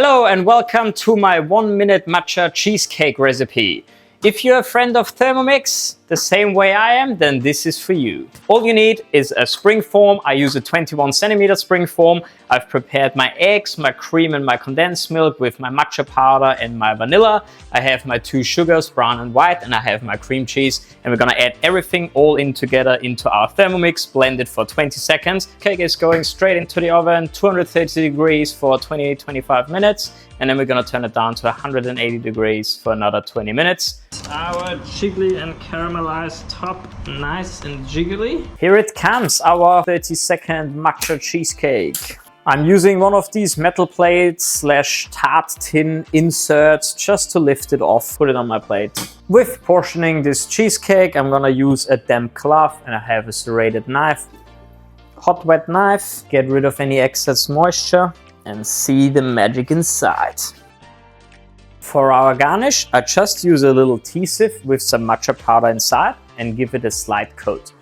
Hello and welcome to my 1-minute matcha cheesecake recipe. If you're a friend of Thermomix, the same way I am, then this is for you. All you need is a spring form. I use a 21cm spring form. I've prepared my eggs, my cream and my condensed milk with my matcha powder and my vanilla. I have my 2 sugars, brown and white, and I have my cream cheese. And we're gonna add everything all in together into our Thermomix, blend it for 20 seconds. Cake is going straight into the oven, 230 degrees for 20-25 minutes. And then we're gonna turn it down to 180 degrees for another 20 minutes. Our jiggly and caramelized top, nice and jiggly. Here it comes, our 30-second matcha cheesecake. I'm using one of these metal plates / tart tin inserts just to lift it off, put it on my plate. With portioning this cheesecake, I'm gonna use a damp cloth and I have a serrated knife. Hot wet knife, get rid of any excess moisture and see the magic inside. For our garnish, I just use a little tea sieve with some matcha powder inside and give it a slight coat.